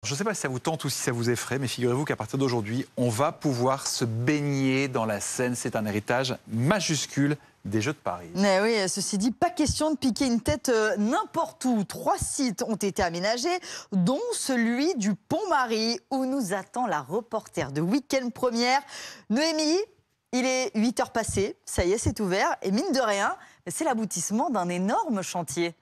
Je ne sais pas si ça vous tente ou si ça vous effraie, mais figurez-vous qu'à partir d'aujourd'hui, on va pouvoir se baigner dans la Seine. C'est un héritage majuscule des Jeux de Paris. Mais oui, ceci dit, pas question de piquer une tête n'importe où. 3 sites ont été aménagés, dont celui du Pont-Marie, où nous attend la reporter de Week-end Première. Noémie, il est 8h passées, ça y est, c'est ouvert. Et mine de rien, c'est l'aboutissement d'un énorme chantier.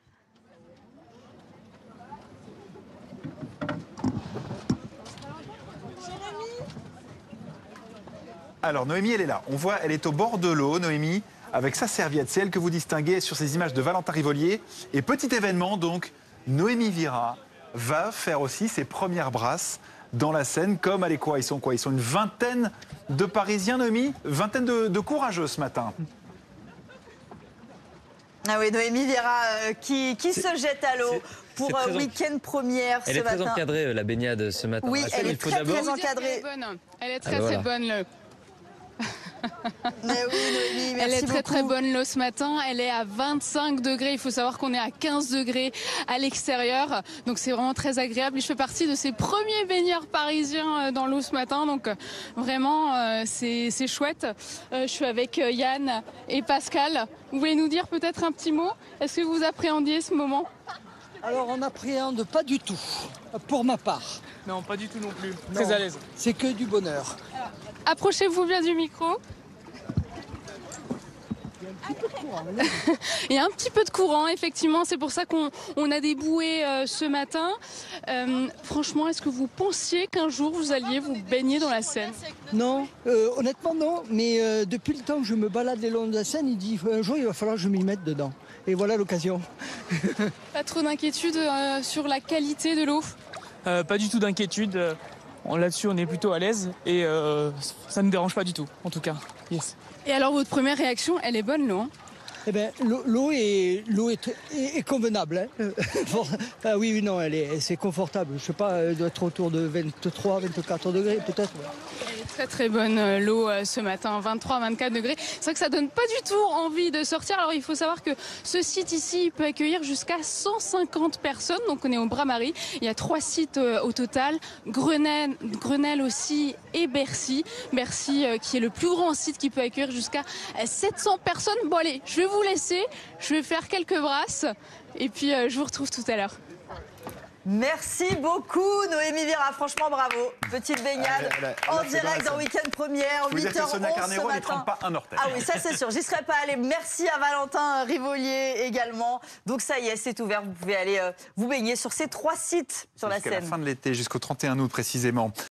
Alors Noémie, elle est là. On voit, elle est au bord de l'eau, Noémie, avec sa serviette. C'est elle que vous distinguez sur ces images de Valentin Rivolier. Et petit événement, donc, Noémie Vira va faire aussi ses premières brasses dans la Seine. Comme, allez quoi, ils sont une vingtaine de Parisiens, Noémie, vingtaine de courageux ce matin. Ah oui, Noémie Vira qui se jette à l'eau pour Week-end Première ce matin. Elle est très encadrée, la baignade ce matin. Oui, elle est très encadrée. Elle est très bonne. Mais oui, Noémie, merci Elle est beaucoup. très bonne l'eau ce matin. Elle est à 25 degrés. Il faut savoir qu'on est à 15 degrés à l'extérieur. Donc c'est vraiment très agréable. Je fais partie de ces premiers baigneurs parisiens dans l'eau ce matin. Donc vraiment, c'est chouette. Je suis avec Yann et Pascal. Vous voulez nous dire peut-être un petit mot? Est-ce que vous appréhendiez ce moment? Alors on n'appréhende pas du tout, pour ma part. Non, pas du tout non plus. Très à l'aise. C'est que du bonheur. Approchez-vous bien du micro. Il y a un petit peu de courant, effectivement. C'est pour ça qu'on a des bouées ce matin. Franchement, est-ce que vous pensiez qu'un jour vous alliez vous baigner dans la Seine? Non, honnêtement non, mais depuis le temps que je me balade les longs de la Seine, il dit un jour il va falloir que je m'y mette dedans. Et voilà l'occasion. Pas trop d'inquiétude sur la qualité de l'eau? Pas du tout d'inquiétude. Là-dessus, on est plutôt à l'aise et ça ne me dérange pas du tout, en tout cas. Yes. Et alors, votre première réaction, elle est bonne, l'eau, hein? Eh bien, l'eau est convenable. Hein. Ah oui, non, c'est confortable. Je sais pas, elle doit être autour de 23, 24 degrés peut-être. Elle est très très bonne l'eau ce matin, 23, 24 degrés. C'est vrai que ça donne pas du tout envie de sortir. Alors il faut savoir que ce site ici, il peut accueillir jusqu'à 150 personnes. Donc on est au Bras-Marie. Il y a 3 sites au total. Grenelle aussi et Bercy. Bercy qui est le plus grand site qui peut accueillir jusqu'à 700 personnes. Bon allez, je vais vous laisser. Je vais faire quelques brasses. Et puis je vous retrouve tout à l'heure. Merci beaucoup, Noémie Vira. Franchement, bravo. Petite baignade en direct dans Week-end Première, 8h11 ce Carnero, matin. ne pas un orteil. Ah oui, ça c'est sûr. J'y serais pas allée. Merci à Valentin Rivolier également. Donc ça y est, c'est ouvert. Vous pouvez aller vous baigner sur ces 3 sites sur la Seine. Jusqu'à la fin de l'été, jusqu'au 31 août précisément.